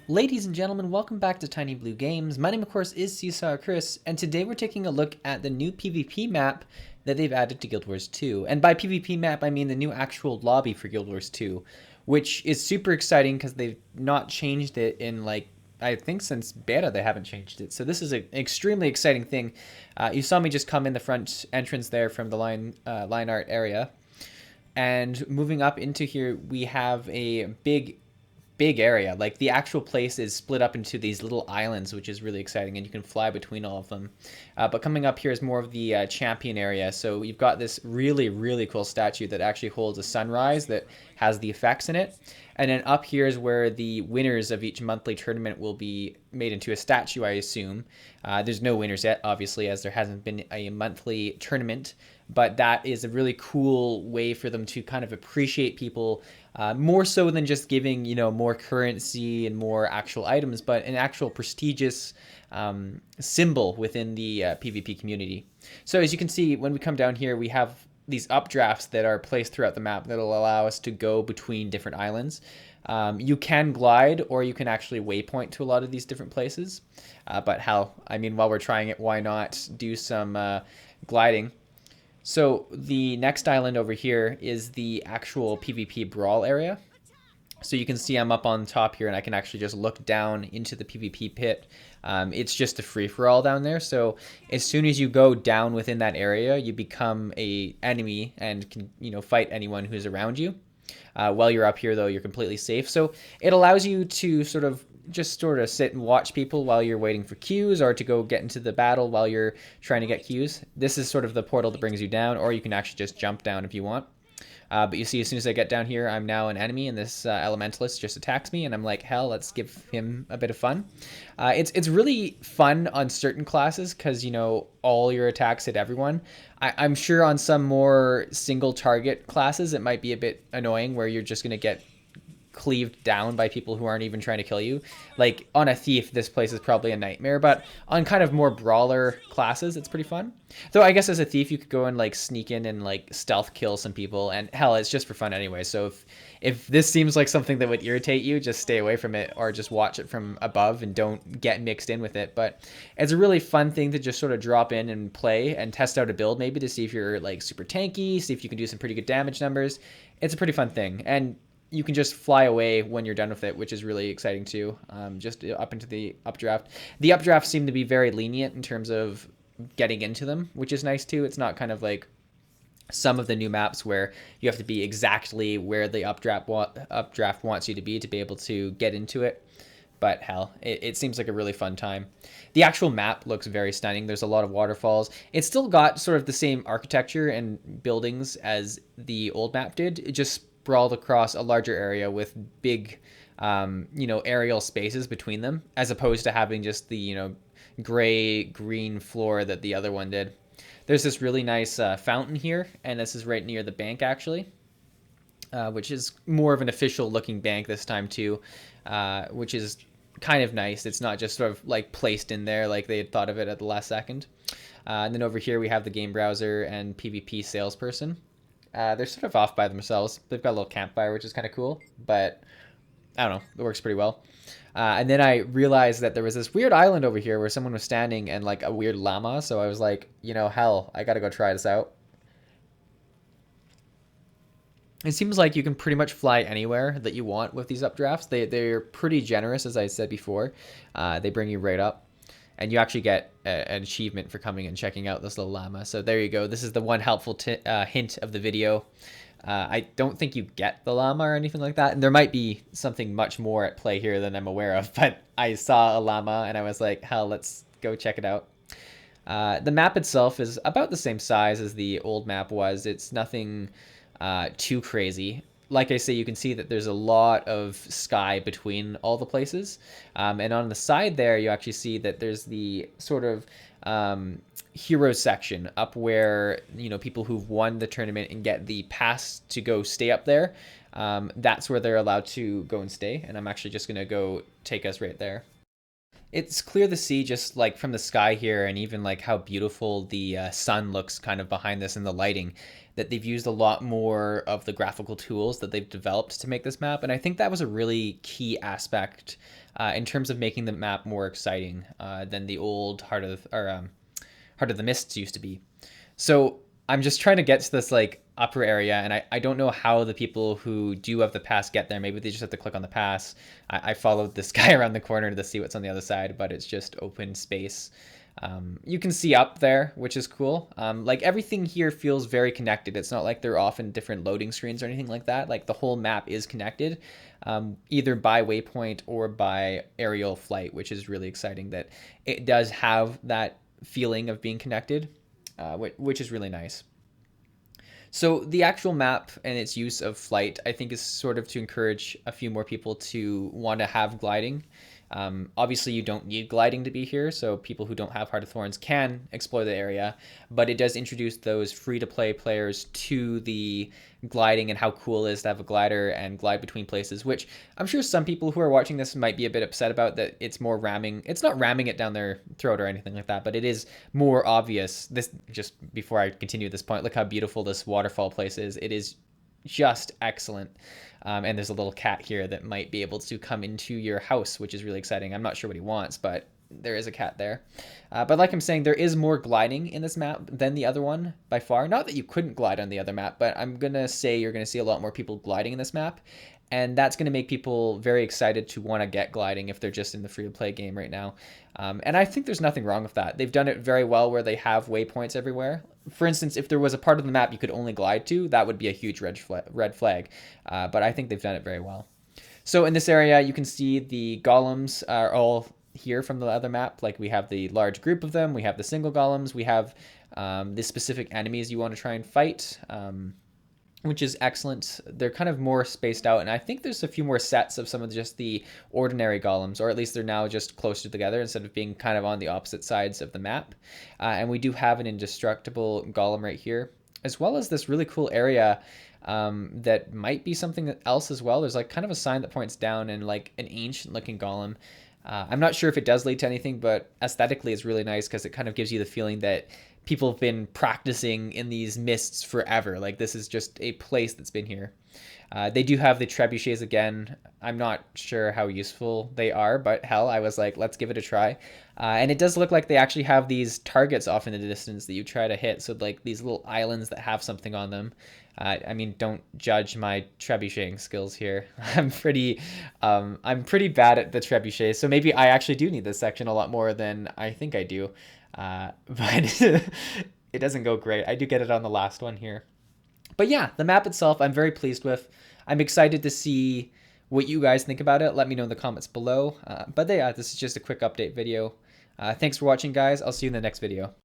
Ladies and gentlemen, welcome back to Tiny Blue Games. My name, of course, is Seesaw Chris, and today we're taking a look at the new PvP map that they've added to Guild Wars 2. And by PvP map, I mean the new actual lobby for Guild Wars 2, which is super exciting because they've not changed it in, I think since beta they haven't changed it. So this is an extremely exciting thing. You saw me just come in the front entrance there from the line art area. And moving up into here, we have a big area. Like the actual place is split up into these little islands, which is really exciting, and you can fly between all of them. But coming up here is more of the champion area. So you've got this really cool statue that actually holds a sunrise that has the effects in it. And then up here is where the winners of each monthly tournament will be made into a statue, I assume. There's no winners yet, obviously, as there hasn't been a monthly tournament. But that is a really cool way for them to kind of appreciate people more so than just giving, more currency and more actual items, but an actual prestigious symbol within the PvP community. So as you can see, when we come down here, we have these updrafts that are placed throughout the map that will allow us to go between different islands. You can glide, or you can actually waypoint to a lot of these different places. But hell, I mean, while we're trying it, why not do some gliding? So the next island over here is the actual PvP brawl area. So you can see I'm up on top here, and I can actually just look down into the PvP pit. It's just a free-for-all down there. So as soon as you go down within that area, you become a enemy and can fight anyone who's around you. While you're up here, though, you're completely safe. So it allows you to sort of sit and watch people while you're waiting for queues, or to go get into the battle while you're trying to get queues. This is sort of the portal that brings you down, or you can actually just jump down if you want. But you see, as soon as I get down here, I'm now an enemy, and this elementalist just attacks me, and I'm like, hell, let's give him a bit of fun. It's really fun on certain classes because, all your attacks hit everyone. I'm sure on some more single target classes, it might be a bit annoying where you're just going to get cleaved down by people who aren't even trying to kill you. Like on a thief, this place is probably a nightmare, but on kind of more brawler classes, it's pretty fun. Though I guess as a thief, you could go and sneak in and stealth kill some people, and hell, it's just for fun anyway. So if this seems like something that would irritate you, just stay away from it, or just watch it from above and don't get mixed in with it. But it's a really fun thing to just sort of drop in and play and test out a build, maybe to see if you're super tanky, see if you can do some pretty good damage numbers. It's a pretty fun thing, and you can just fly away when you're done with it, which is really exciting too. Just up into the updraft. The updrafts seem to be very lenient in terms of getting into them, which is nice too. It's not kind of like some of the new maps where you have to be exactly where the updraft wants you to be able to get into it. But hell, it seems like a really fun time. The actual map looks very stunning. There's a lot of waterfalls. It's still got sort of the same architecture and buildings as the old map did. It just sprawled across a larger area with big, aerial spaces between them, as opposed to having just the, gray-green floor that the other one did. There's this really nice fountain here, and this is right near the bank, actually, which is more of an official-looking bank this time, too, which is kind of nice. It's not just sort of, placed in there like they had thought of it at the last second. And then over here we have the game browser and PvP salesperson. They're sort of off by themselves. They've got a little campfire, which is kind of cool, but I don't know. It works pretty well. And then I realized that there was this weird island over here where someone was standing and a weird llama. So I was like, hell, I got to go try this out. It seems like you can pretty much fly anywhere that you want with these updrafts. They're pretty generous, as I said before. They bring you right up. And you actually get an achievement for coming and checking out this little llama. So there you go. This is the one helpful hint of the video. I don't think you get the llama or anything like that. And there might be something much more at play here than I'm aware of. But I saw a llama and I was like, hell, let's go check it out. The map itself is about the same size as the old map was. It's nothing too crazy. Like I say, you can see that there's a lot of sky between all the places. And on the side there, you actually see that there's the sort of hero section up where, people who've won the tournament and get the pass to go stay up there. That's where they're allowed to go and stay. And I'm actually just going to go take us right there. It's clear to see just from the sky here, and even how beautiful the sun looks kind of behind this in the lighting. that they've used a lot more of the graphical tools that they've developed to make this map, and I think that was a really key aspect in terms of making the map more exciting than the old Heart of the Mists used to be. So I'm just trying to get to this like upper area, and I don't know how the people who do have the pass get there. Maybe they just have to click on the pass. I followed this guy around the corner to see what's on the other side, but it's just open space. You can see up there, which is cool. Like everything here feels very connected. It's not like they're off in different loading screens or anything like that. Like the whole map is connected, either by waypoint or by aerial flight, which is really exciting that it does have that feeling of being connected, which is really nice. So the actual map and its use of flight, I think, is sort of to encourage a few more people to want to have gliding. Obviously, you don't need gliding to be here, so people who don't have Heart of Thorns can explore the area, but it does introduce those free-to-play players to the gliding and how cool it is to have a glider and glide between places, which I'm sure some people who are watching this might be a bit upset about, that it's more ramming. It's not ramming it down their throat or anything like that, but it is more obvious. This, just before I continue this point, look how beautiful this waterfall place is. It is just excellent. And there's a little cat here that might be able to come into your house, which is really exciting. I'm not sure what he wants, but there is a cat there. But like I'm saying, there is more gliding in this map than the other one by far. Not that you couldn't glide on the other map, but I'm going to say you're going to see a lot more people gliding in this map. And that's going to make people very excited to want to get gliding if they're just in the free-to-play game right now. And I think there's nothing wrong with that. They've done it very well where they have waypoints everywhere. For instance, if there was a part of the map you could only glide to, that would be a huge red flag. But I think they've done it very well. So in this area, you can see the golems are all here from the other map. Like we have the large group of them, we have the single golems, we have the specific enemies you want to try and fight, which is excellent. They're kind of more spaced out, and I think there's a few more sets of some of just the ordinary golems, or at least they're now just closer together instead of being kind of on the opposite sides of the map. And we do have an indestructible golem right here, as well as this really cool area that might be something else as well. There's like kind of a sign that points down, and like an ancient looking golem. I'm not sure if it does lead to anything, but aesthetically it's really nice because it kind of gives you the feeling that people have been practicing in these mists forever. Like this is just a place that's been here. They do have the trebuchets again. I'm not sure how useful they are, but hell, I was like, let's give it a try. And it does look like they actually have these targets off in the distance that you try to hit. So like these little islands that have something on them. I mean, don't judge my trebucheting skills here. I'm pretty bad at the trebuchet, so maybe I actually do need this section a lot more than I think I do. But it doesn't go great. I do get it on the last one here. But yeah, the map itself, I'm very pleased with. I'm excited to see what you guys think about it. Let me know in the comments below. But yeah, this is just a quick update video. Thanks for watching, guys. I'll see you in the next video.